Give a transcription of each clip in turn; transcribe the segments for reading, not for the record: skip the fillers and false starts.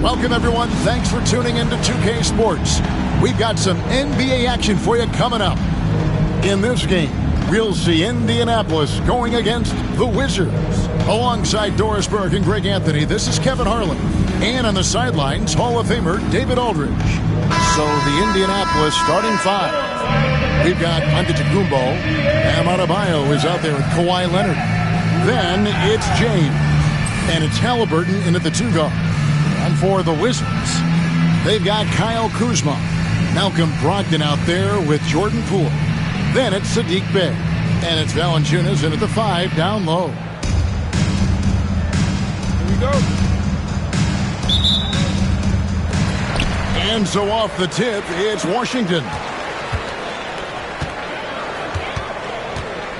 Welcome, everyone. Thanks for tuning into 2K Sports. We've got some NBA action for you coming up. In this game, we'll see Indianapolis going against the Wizards. Alongside Doris Burke and Greg Anthony, this is Kevin Harlan. And on the sidelines, Hall of Famer David Aldridge. So the Indianapolis starting five. We've got Antetokounmpo. Bam Adebayo is out there with Kawhi Leonard. Then it's James. And it's Halliburton into the two guard. And for the Wizards, they've got Kyle Kuzma. Malcolm Brogdon out there with Jordan Poole. Then it's Sadiq Bey. And it's Valanciunas into the five down low. Here we go. And so off the tip, it's Washington.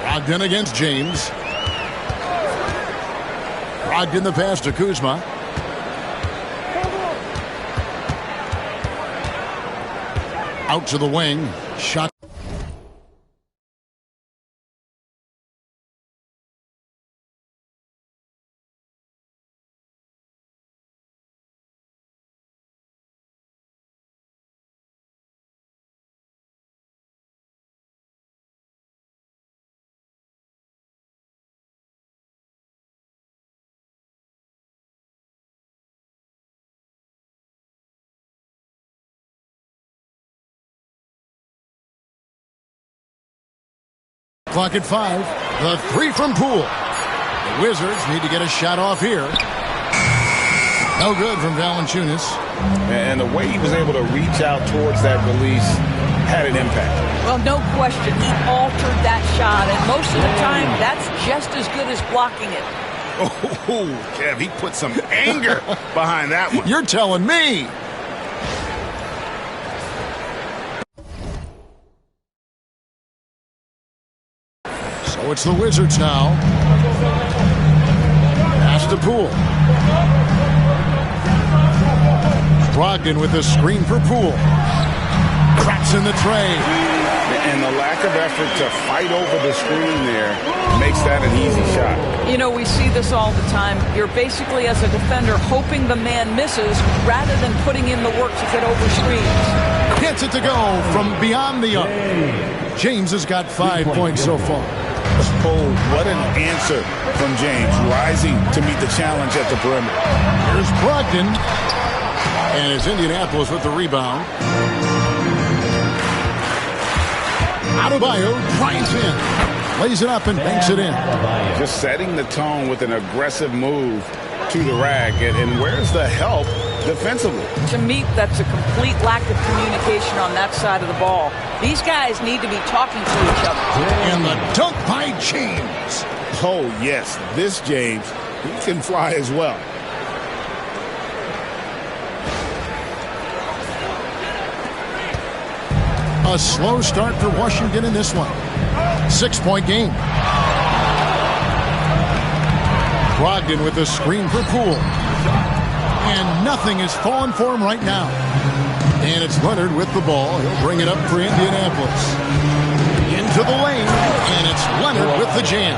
Brogdon against James. Brogdon the pass to Kuzma. Out to the wing. Shot. Clock at 5. The three from Poole. The Wizards need to get a shot off here. No good from Valanciunas. And the way he was able to reach out towards that release had an impact. Well, no question. He altered that shot, and most of the time, that's just as good as blocking it. Oh, Kev, he put some anger behind that one. You're telling me. So it's the Wizards now. Pass to Poole. Brogdon with a screen for Poole. Cracks in the tray. And the lack of effort to fight over the screen there makes that an easy shot. You know, we see this all the time. You're basically, as a defender, hoping the man misses rather than putting in the work to get over screens. Gets it to go from beyond the arc. James has got 5 points so far. Oh, what an answer from James, rising to meet the challenge at the perimeter. Here's Brogdon. And it's Indianapolis with the rebound. Adebayo drives in. Lays it up and banks it in. Just setting the tone with an aggressive move to the rack. And where's the help defensively? To me, that's a complete lack of communication on that side of the ball. These guys need to be talking to each other. And the dunk by James. Oh, yes. This James, he can fly as well. A slow start for Washington in this one. 6-point game. Brogdon with a screen for Poole. And nothing is falling for him right now. And it's Leonard with the ball. He'll bring it up for Indianapolis. Into the lane. And it's Leonard with the jam.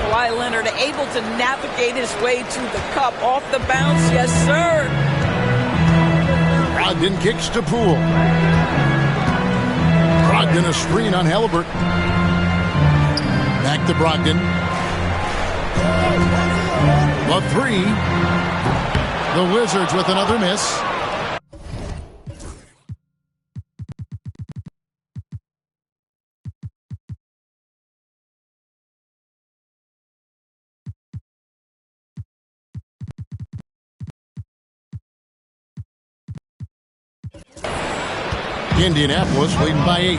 Kawhi Leonard able to navigate his way to the cup off the bounce. Yes, sir. Brogdon kicks to Poole. Brogdon a screen on Halliburton. Back to Brogdon. The three. The Wizards with another miss. Indianapolis leading by 8.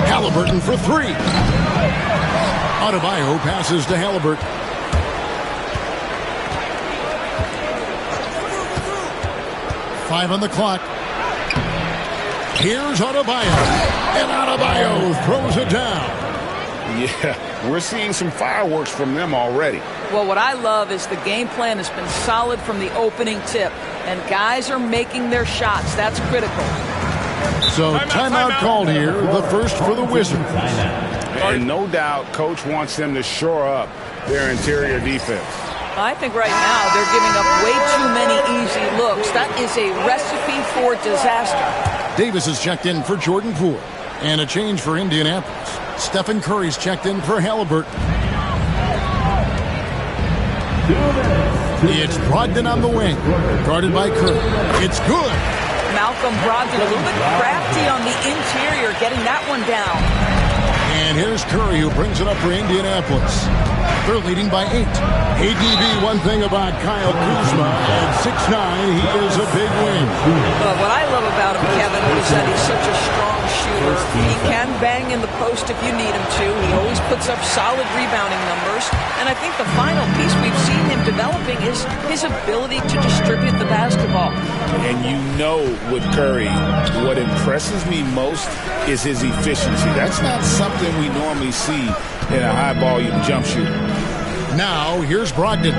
Halliburton for 3. Adebayo passes to Halliburton. Five on the clock. Here's Adebayo. And Adebayo throws it down. Yeah, we're seeing some fireworks from them already. Well, what I love is the game plan has been solid from the opening tip. And guys are making their shots. That's critical. So timeout called here, the first for the Wizards. And no doubt, Coach wants them to shore up their interior defense. I think right now they're giving up way too many easy looks. That is a recipe for disaster. Davis is checked in for Jordan Poole. And a change for Indianapolis. Stephen Curry's checked in for Halliburton. It's Brogdon on the wing, guarded by Curry. It's good. Malcolm Brogdon a little bit crafty on the interior, getting that one down. And here's Curry, who brings it up for Indianapolis. They're leading by 8. ADB, one thing about Kyle Kuzma, at 6'9", he is a big win. What I love about him, Kevin, is that he's such a strong shooter. He can bang in the post if you need him to. He always puts up solid rebounding numbers. And I think the final piece we've seen him developing is his ability to distribute the basketball. And you know with Curry, what impresses me most is his efficiency. That's not something we normally see in a high-volume jump shooter. Now, here's Brogdon.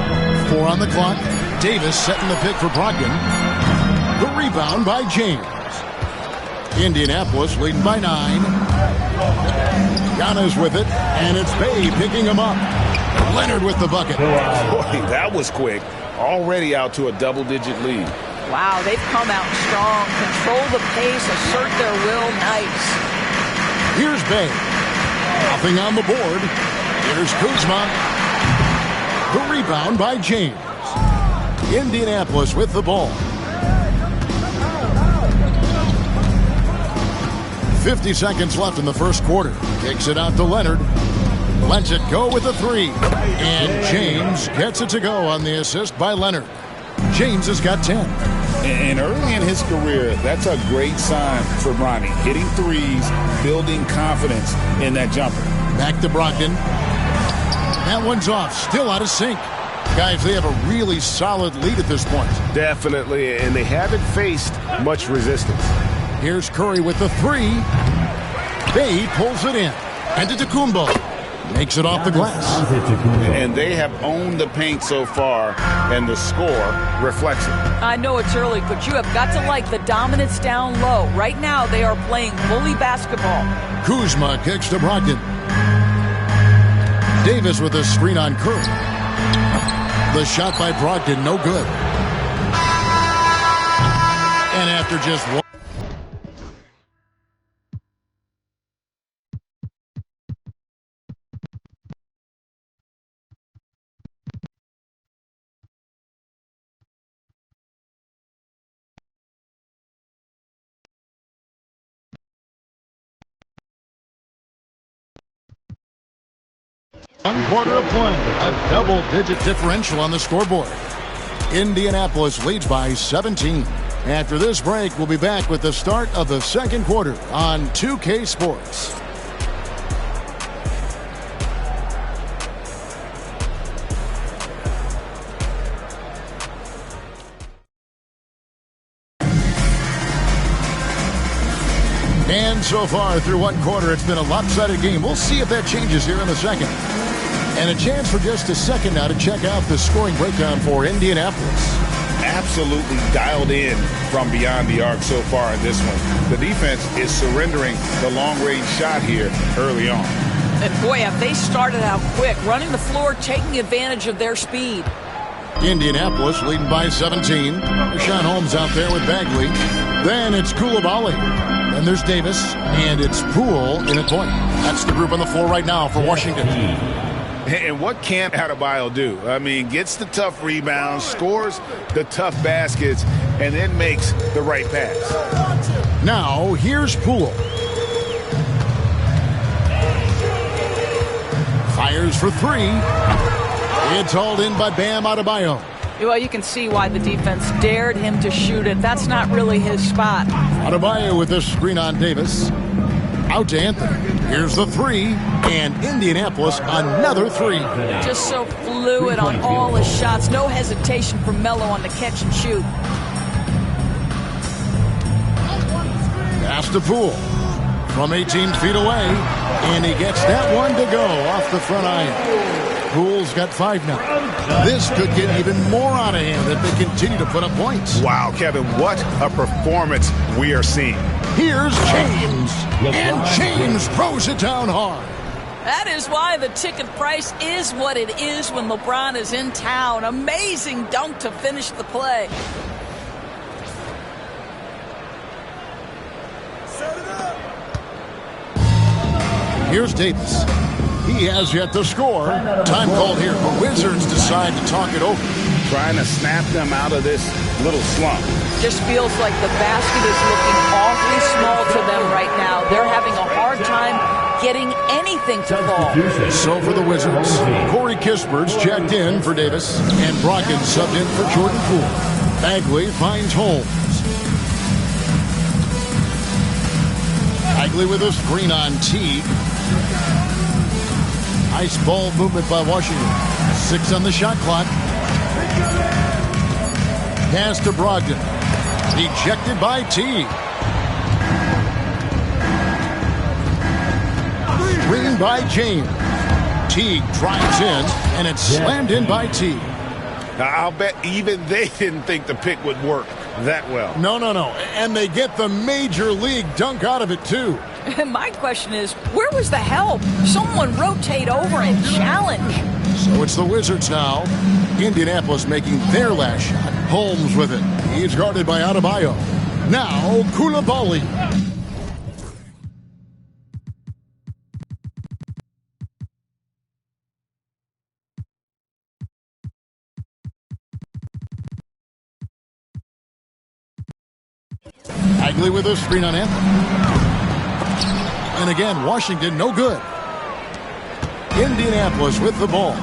4 on the clock. Davis setting the pick for Brogdon. The rebound by James. Indianapolis leading by 9. Giannis with it, and it's Bay picking him up. Leonard with the bucket. Boy, that was quick. Already out to a double-digit lead. Wow, they've come out strong. Control the pace, assert their will. Nice. Here's Bay. Nothing on the board. Here's Kuzma. The rebound by James. Indianapolis with the ball. 50 seconds left in the first quarter. Kicks it out to Leonard. Lets it go with a 3. And James gets it to go on the assist by Leonard. James has got 10. And early in his career, that's a great sign for Bronny. Hitting threes, building confidence in that jumper. Back to Brogdon. That one's off. Still out of sync. Guys, they have a really solid lead at this point. Definitely, and they haven't faced much resistance. Here's Curry with the 3. Bay pulls it in. And to Tacumbo. Makes it off the glass. And they have owned the paint so far, and the score reflects it. I know it's early, but you have got to like the dominance down low. Right now, they are playing bully basketball. Kuzma kicks to Brogdon. Davis with a screen on Curry. The shot by Brogdon, no good. And after just one. One quarter of play, a double-digit differential on the scoreboard. Indianapolis leads by 17. After this break, we'll be back with the start of the second quarter on 2K Sports. And so far through one quarter, it's been a lopsided game. We'll see if that changes here in the second. And a chance for just a second now to check out the scoring breakdown for Indianapolis. Absolutely dialed in from beyond the arc so far in this one. The defense is surrendering the long-range shot here early on. And boy, have they started out quick, running the floor, taking advantage of their speed. Indianapolis leading by 17. Rashawn Holmes out there with Bagley. Then it's Coulibaly. Then there's Davis. And it's Poole in at point. That's the group on the floor right now for Washington. And what can't Adebayo do? I mean, gets the tough rebounds, scores the tough baskets, and then makes the right pass. Now, here's Poole. Fires for 3. It's hauled in by Bam Adebayo. Well, you can see why the defense dared him to shoot it. That's not really his spot. Adebayo with this screen on Davis. Out to Anthony. Here's the 3. And Indianapolis, another 3. Just so fluid on all his shots. No hesitation for Melo on the catch and shoot. Pass to Poole. From 18 feet away. And he gets that one to go off the front iron. Poole's got 5 now. This could get even more out of him if they continue to put up points. Wow, Kevin, what a performance we are seeing. Here's James. And James throws it down hard. That is why the ticket price is what it is when LeBron is in town. Amazing dunk to finish the play. Here's Davis. He has yet to score. Time called here. The Wizards decide to talk it over. Trying to snap them out of this little slump. Just feels like the basket is looking awfully small to them right now. They're having a hard time getting anything to fall. So for the Wizards, Corey Kispert's checked in for Davis, and Brogdon subbed in for Jordan Poole. Bagley finds Holmes. Bagley with a screen on Teague. Nice ball movement by Washington. 6 on the shot clock. Pass to Brogdon. Ejected by Teague. Screen by James. Teague drives in, and it's slammed in by Teague. I'll bet even they didn't think the pick would work that well. No. And they get the major league dunk out of it, too. My question is, where was the help? Someone rotate over and challenge. So it's the Wizards now. Indianapolis making their last shot. Holmes with it. He's guarded by Adebayo. Now, Koulibaly. Bagley with a screen on Anthony. And again, Washington no good. Indianapolis with the ball.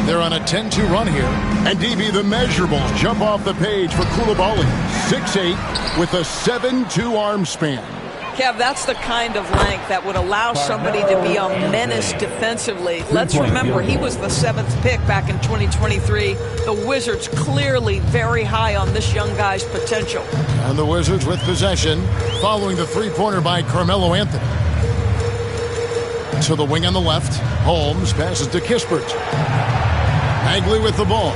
They're on a 10-2 run here. And DB, the measurables jump off the page for Koulibaly. 6'8" with a 7'2" arm span. Kev, that's the kind of length that would allow somebody to be a menace defensively. Let's remember, he was the 7th pick back in 2023. The Wizards clearly very high on this young guy's potential. And the Wizards with possession, following the three-pointer by Carmelo Anthony. To the wing on the left, Holmes passes to Kispert. Bagley with the ball.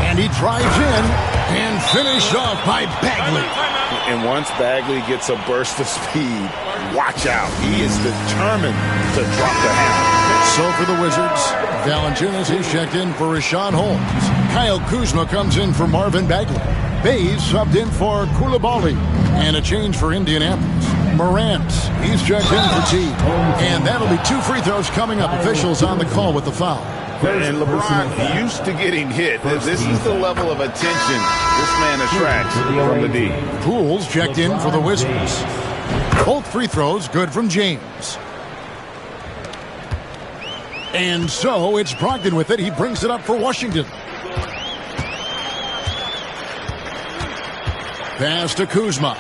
And he drives in and finished off by Bagley. And once Bagley gets a burst of speed, watch out. He is determined to drop the hammer. So for the Wizards, Valanciunas is checked in for Rashawn Holmes. Kyle Kuzma comes in for Marvin Bagley. Bays subbed in for Koulibaly. And a change for Indianapolis. Morant, he's checked in for T. And that'll be 2 free throws coming up. Officials on the call with the foul. And LeBron used to getting hit. This is the level of attention this man attracts from the D. Poole's checked in for the Wizards. Both free throws good from James. And so it's Brogdon with it. He brings it up for Washington. Pass to Kuzma.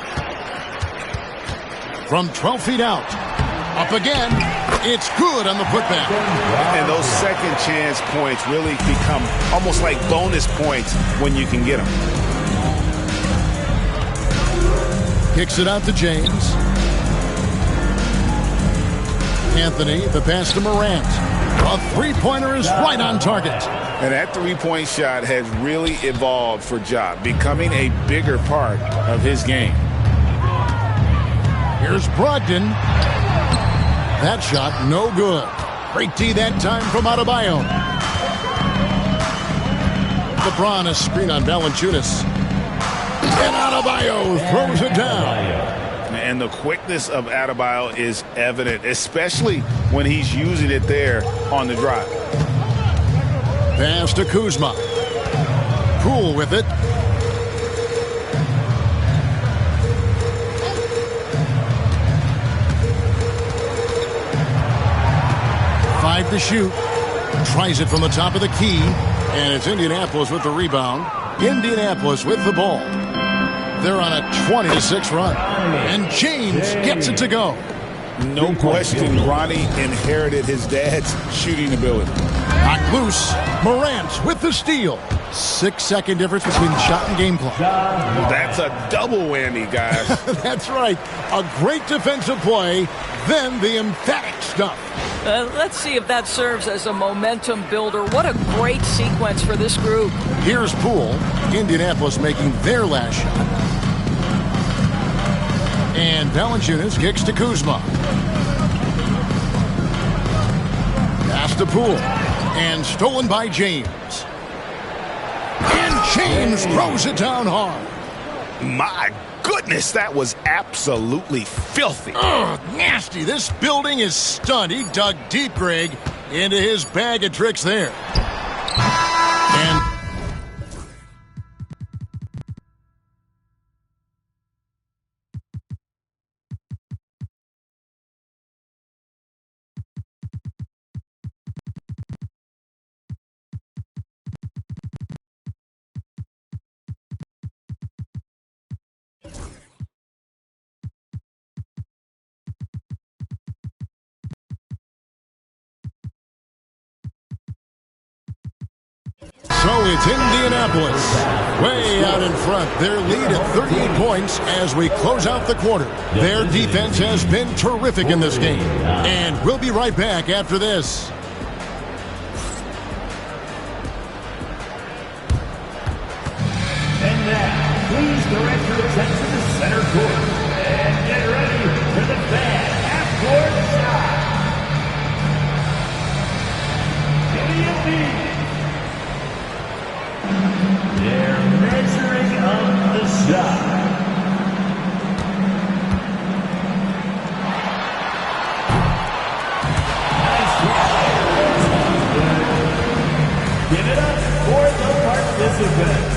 From 12 feet out. Up again. It's good on the putback. And those second chance points really become almost like bonus points when you can get them. Kicks it out to James. Anthony, the pass to Morant. A three-pointer is right on target. And that three-point shot has really evolved for Ja, becoming a bigger part of his game. Here's Brogdon. That shot, no good. Great D that time from Adebayo. LeBron, a screen on Valanciunas. And Adebayo throws it down. And the quickness of Adebayo is evident, especially when he's using it there on the drive. Pass to Kuzma. Poole with it. Five to shoot. Tries it from the top of the key. And it's Indianapolis with the rebound. Indianapolis with the ball. They're on a 20-6 run. And James gets it to go. No question, Ronnie inherited his dad's shooting ability. Knocked loose. Morant with the steal. 6-second difference between shot and game clock. That's a double whammy, guys. That's right. A great defensive play, then the emphatic stuff. Let's see if that serves as a momentum builder. What a great sequence for this group. Here's Poole. Indianapolis making their last shot. And Valanciunas kicks to Kuzma. Pass to Poole. And stolen by James. And James throws it down hard. My goodness, that was absolutely filthy. Ugh, nasty. This building is stunned. He dug deep, Greg, into his bag of tricks there. And so it's Indianapolis way out in front. Their lead at 38 points as we close out the quarter. Their defense has been terrific in this game. And we'll be right back after this. And now, please direct your attention to center court. And get ready for the bad half-court shot. Immediately. They're measuring up the shot. Nice shot. Give it up for the participants.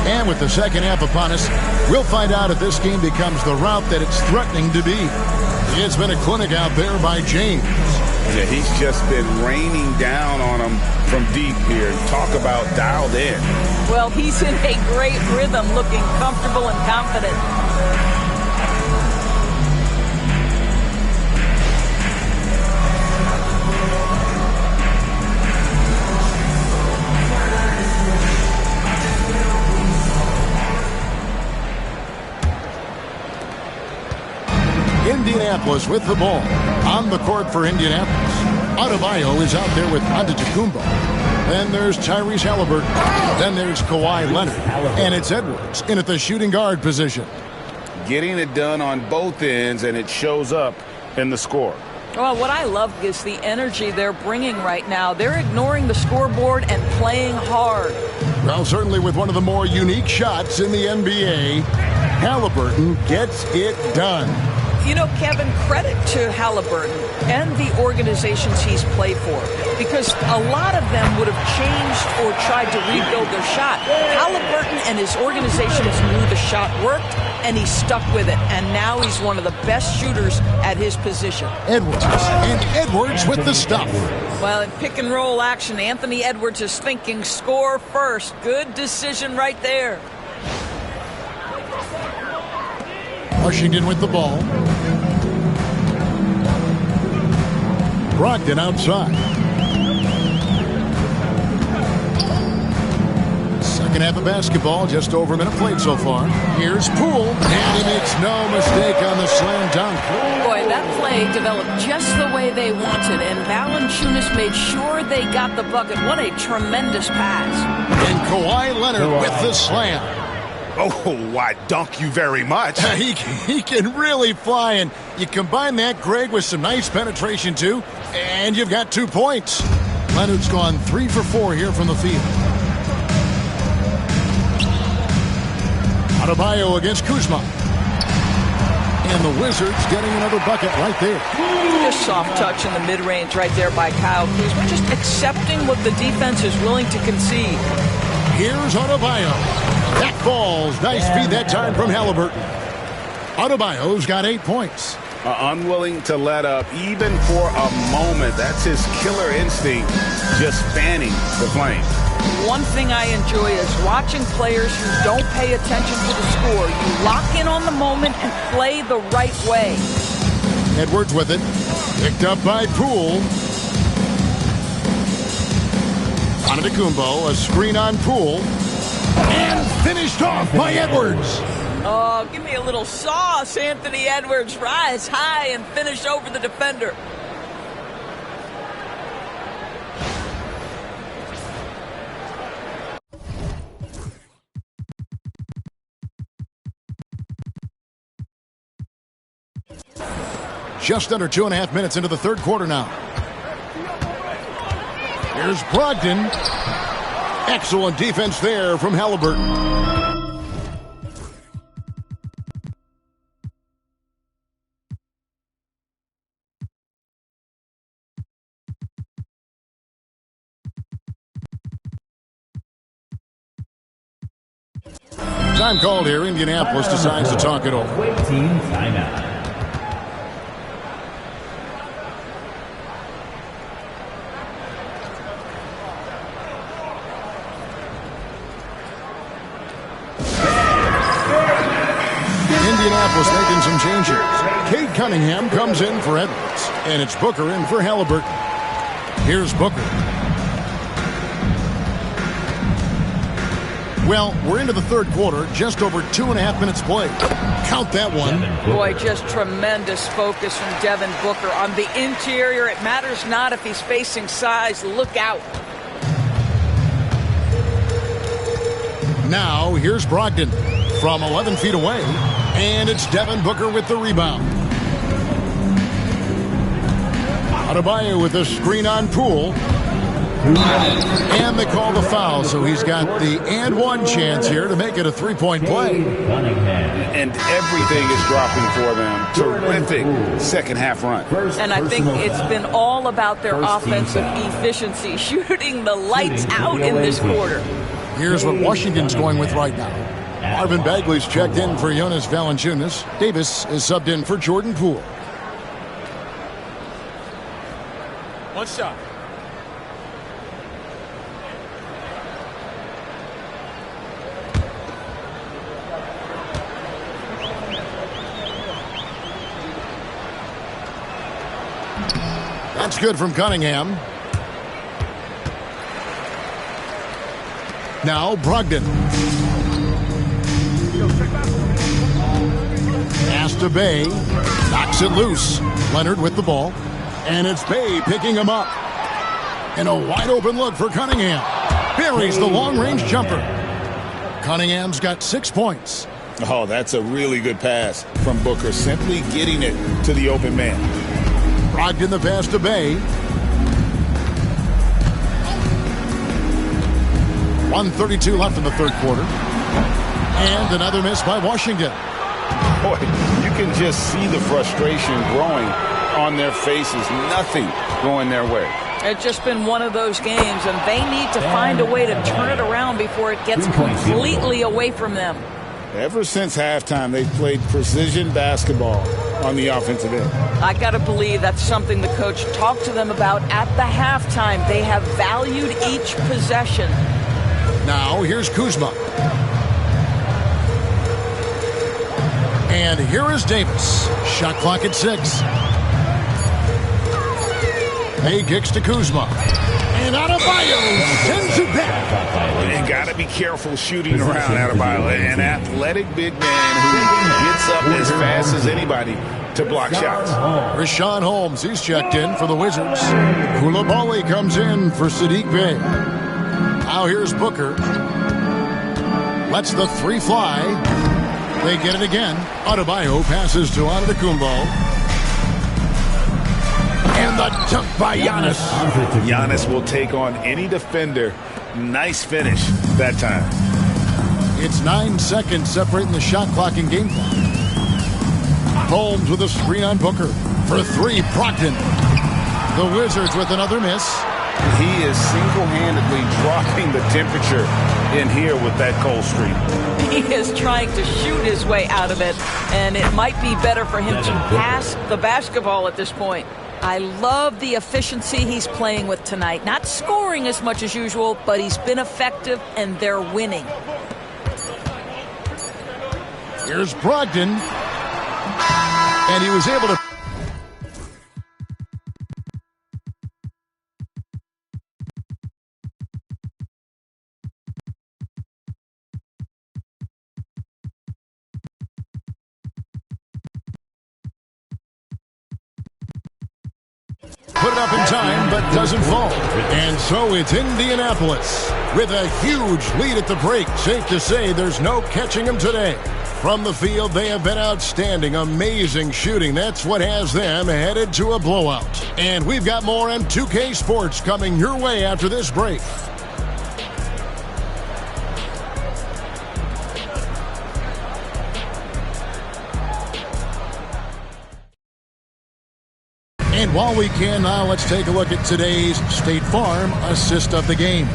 And with the second half upon us, we'll find out if this game becomes the route that it's threatening to be. It's been a clinic out there by James. Yeah, he's just been raining down on him from deep here. Talk about dialed in. Well, he's in a great rhythm, looking comfortable and confident. Indianapolis with the ball. On the court for Indianapolis. Adebayo is out there with Antetokounmpo. Then there's Tyrese Halliburton. Then there's Kawhi Leonard. And it's Edwards in at the shooting guard position. Getting it done on both ends, and it shows up in the score. Well, what I love is the energy they're bringing right now. They're ignoring the scoreboard and playing hard. Well, certainly with one of the more unique shots in the NBA, Halliburton gets it done. You know, Kevin, credit to Halliburton and the organizations he's played for, because a lot of them would have changed or tried to rebuild their shot. Halliburton and his organizations knew the shot worked, and he stuck with it. And now he's one of the best shooters at his position. Edwards, and Edwards with the stuff. Well, in pick and roll action, Anthony Edwards is thinking score first. Good decision right there. Washington with the ball. Brogdon outside. Second half of basketball, just over a minute played so far. Here's Poole, and he makes no mistake on the slam dunk. Boy, that play developed just the way they wanted, and Valanciunas made sure they got the bucket. What a tremendous pass. And Kawhi Leonard with the slam. Oh, why, dunk you very much. He can really fly, and you combine that, Greg, with some nice penetration, too, and you've got 2 points. Leonard's gone 3 for 4 here from the field. Adebayo against Kuzma. And the Wizards getting another bucket right there. Just soft touch in the mid-range right there by Kyle Kuzma, just accepting what the defense is willing to concede. Here's Adebayo. That falls. Nice feed that time from Halliburton. Adebayo's got 8 points. Unwilling to let up, even for a moment. That's his killer instinct, just fanning the flame. One thing I enjoy is watching players who don't pay attention to the score. You lock in on the moment and play the right way. Edwards with it. Picked up by Poole. Antetokounmpo, a screen on Poole. And finished off by Edwards. Oh, give me a little sauce, Anthony Edwards. Rise high and finish over the defender. Just under 2.5 minutes into the third quarter now. Here's Brogdon. Excellent defense there from Halliburton. Time called here. Indianapolis decides to talk it over. Quick team timeout. Indianapolis making some changes. Cade Cunningham comes in for Edwards, and it's Booker in for Halliburton. Here's Booker. Well, we're into the third quarter, just over 2.5 minutes played. Count that one. Boy, just tremendous focus from Devin Booker. On the interior, it matters not if he's facing size. Look out. Now, here's Brogdon from 11 feet away, and it's Devin Booker with the rebound. Adebayo with a screen on Poole. And they call the foul, so he's got the and one chance here to make it a three-point play. And everything is dropping for them. Terrific second half run. And I think it's been all about their offensive efficiency, shooting the lights out in this quarter. Here's what Washington's going with right now. Marvin Bagley's checked in for Jonas Valanciunas. Davis is subbed in for Jordan Poole. One shot. That's good from Cunningham. Now Brogdon. Pass to Bay. Knocks it loose. Leonard with the ball. And it's Bay picking him up. And a wide open look for Cunningham. Buries the long-range jumper. Cunningham's got 6 points. Oh, that's a really good pass from Booker. Simply getting it to the open man. Brogdon the pass to Bay. 1:32 left in the third quarter. And another miss by Washington. Boy, you can just see the frustration growing on their faces. Nothing going their way. It's just been one of those games, and they need to find a way to turn it around before it gets completely away from them. Ever since halftime, they've played precision basketball on the offensive end. I got to believe that's something the coach talked to them about at the halftime. They have valued each possession. Now here's Kuzma. And here is Davis. Shot clock at 6. May kicks to Kuzma. And Adebayo sends it back. You got to be careful shooting around Adebayo. An athletic big man who gets up as fast as anybody to block shots. Rashawn Holmes, he's checked in for the Wizards. Koulibaly comes in for Sadiq Bey. Now here's Booker. Lets the three fly. They get it again. Adebayo passes to Antetokounmpo. And the dunk by Giannis. Giannis will take on any defender. Nice finish that time. It's 9 seconds separating the shot clock and game clock. Holmes with a screen on Booker. For 3, Brogdon. The Wizards with another miss. He is single-handedly dropping the temperature in here with that cold streak. He is trying to shoot his way out of it, and it might be better for him to pass the basketball at this point. I love the efficiency he's playing with tonight. Not scoring as much as usual, but he's been effective, and they're winning. Here's Brogdon. And he was able to put it up in time, but doesn't fall. And so it's Indianapolis with a huge lead at the break. Safe to say there's no catching them today. From the field, they have been outstanding, amazing shooting. That's what has them headed to a blowout. And we've got more on 2K Sports coming your way after this break. And while we can now, let's take a look at today's State Farm assist of the game.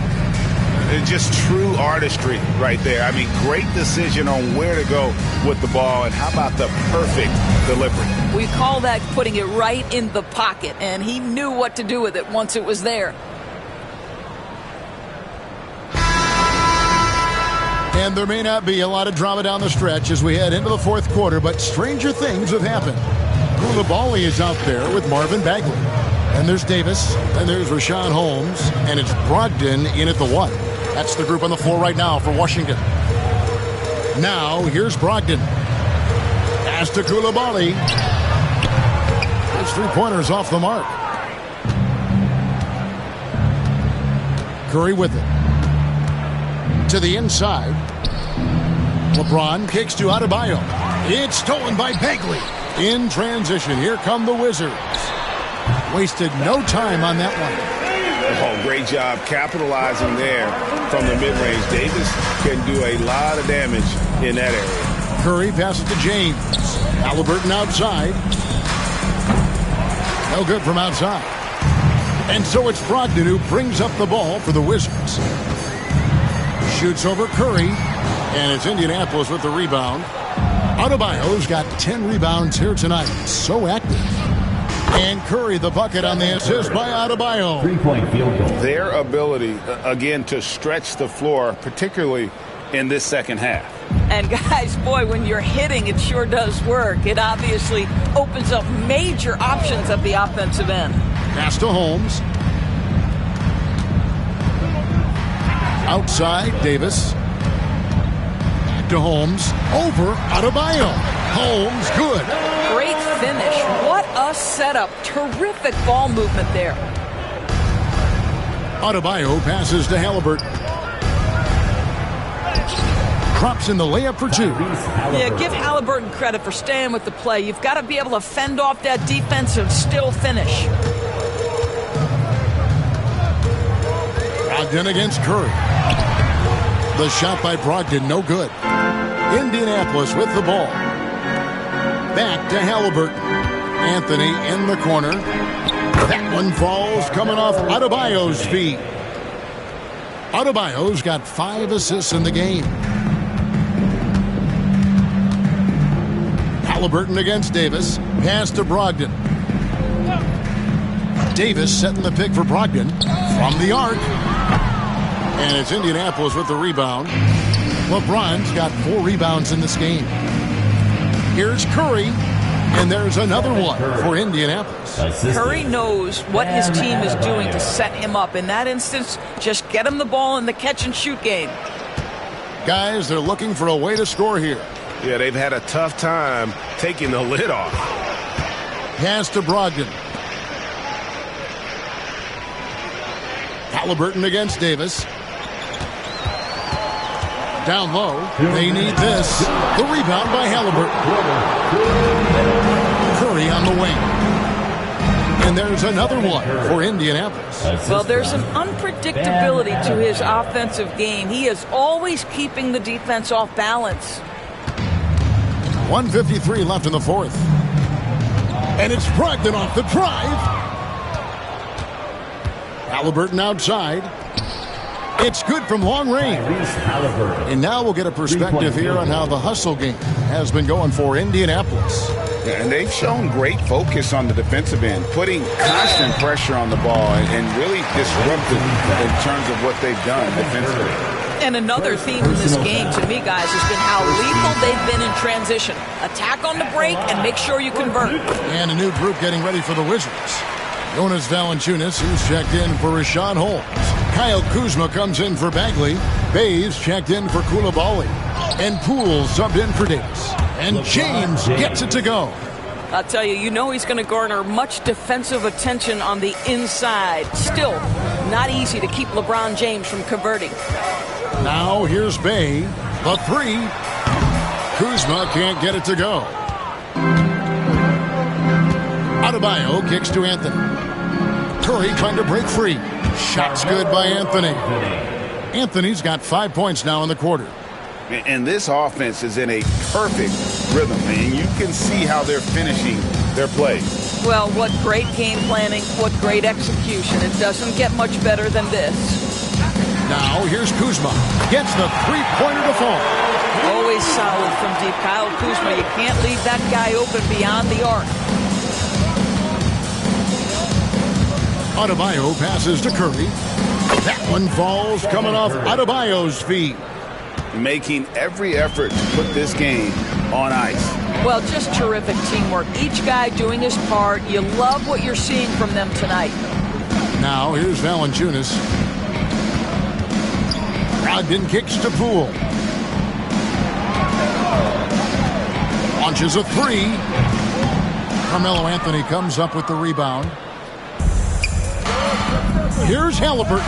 It's just true artistry right there. I mean, great decision on where to go with the ball, and how about the perfect delivery? We call that putting it right in the pocket, and he knew what to do with it once it was there. And there may not be a lot of drama down the stretch as we head into the fourth quarter, but stranger things have happened. Koulibaly is out there with Marvin Bagley. And there's Davis, and there's Rashawn Holmes, and it's Brogdon in at the 1. That's the group on the floor right now for Washington. Now, here's Brogdon. Pass to Koulibaly. His three-pointers off the mark. Curry with it. To the inside. LeBron kicks to Adebayo. It's stolen by Bagley. In transition, here come the Wizards. Wasted no time on that one. Oh, great job capitalizing there from the mid-range. Davis can do a lot of damage in that area. Curry passes to James. Halliburton outside. No good from outside. And so it's Brogdon who brings up the ball for the Wizards. Shoots over Curry. And it's Indianapolis with the rebound. Adebayo's got 10 rebounds here tonight. So active. And Curry the bucket on the assist by Adebayo. Three-point field goal. Their ability, again, to stretch the floor, particularly in this second half. And guys, boy, when you're hitting, it sure does work. It obviously opens up major options at the offensive end. Pass to Holmes. Outside, Davis. Back to Holmes. Over Adebayo. Holmes, good. Great finish. What a setup. Terrific ball movement there. Adebayo passes to Halliburton. Drops in the layup for 2. Yeah, give Halliburton credit for staying with the play. You've got to be able to fend off that defense and still finish. Brogdon against Curry. The shot by Brogdon, no good. Indianapolis with the ball. Back to Halliburton. Anthony in the corner. That one falls coming off Adebayo's feet. Adebayo's got 5 assists in the game. Halliburton against Davis. Pass to Brogdon. Davis setting the pick for Brogdon from the arc. And it's Indianapolis with the rebound. LeBron's got 4 rebounds in this game. Here's Curry, and there's another one for Indianapolis. Curry knows what his team is doing to set him up. In that instance, just get him the ball in the catch-and-shoot game. Guys, they're looking for a way to score here. Yeah, they've had a tough time taking the lid off. Pass to Brogdon. Halliburton against Davis. Down low. They need this. The rebound by Halliburton. Curry on the wing. And there's another one for Indianapolis. Well, there's an unpredictability to his offensive game. He is always keeping the defense off balance. 1:53 left in the fourth. And it's Brogdon off the drive. Halliburton outside. It's good from long range. And now we'll get a perspective here on how the hustle game has been going for Indianapolis. Yeah, and they've shown great focus on the defensive end, putting constant pressure on the ball and really disruptive in terms of what they've done defensively. And another theme in this game, to me, guys, has been how lethal they've been in transition. Attack on the break and make sure you convert. And a new group getting ready for the Wizards. Jonas Valanciunas, who's checked in for Rashawn Holmes. Kyle Kuzma comes in for Bagley. Bays checked in for Koulibaly. And Poole subbed in for Davis. And James gets it to go. I'll tell you, you know he's going to garner much defensive attention on the inside. Still, not easy to keep LeBron James from converting. Now here's Bay. The three. Kuzma can't get it to go. Adebayo kicks to Anthony. Curry trying to break free. Shot's good by Anthony. Anthony's got 5 points now in the quarter. And this offense is in a perfect rhythm, and you can see how they're finishing their plays. Well, what great game planning, what great execution. It doesn't get much better than this. Now here's Kuzma. Gets the three-pointer to fall. Always solid from deep. Kyle Kuzma, you can't leave that guy open beyond the arc. Adebayo passes to Curry. That one falls coming off Adebayo's feet. Making every effort to put this game on ice. Well, just terrific teamwork. Each guy doing his part. You love what you're seeing from them tonight. Now here's Valanciunas. Brogdon kicks to Poole. Launches a three. Carmelo Anthony comes up with the rebound. Here's Halliburton.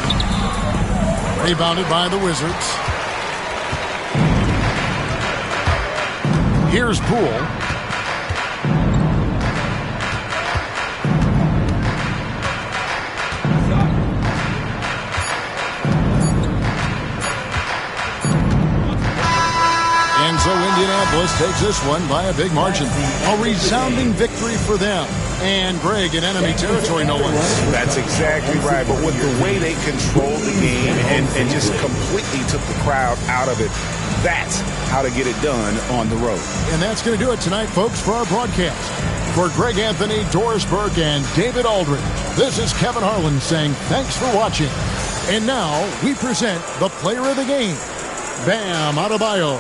Rebounded by the Wizards. Here's Poole. And so Indianapolis takes this one by a big margin. A resounding victory for them. And Greg in enemy territory, no less. That's exactly right. But with the way they controlled the game and just completely took the crowd out of it, that's how to get it done on the road. And that's going to do it tonight, folks, for our broadcast. For Greg Anthony, Doris Burke, and David Aldridge, this is Kevin Harlan saying thanks for watching. And now we present the player of the game, Bam Adebayo.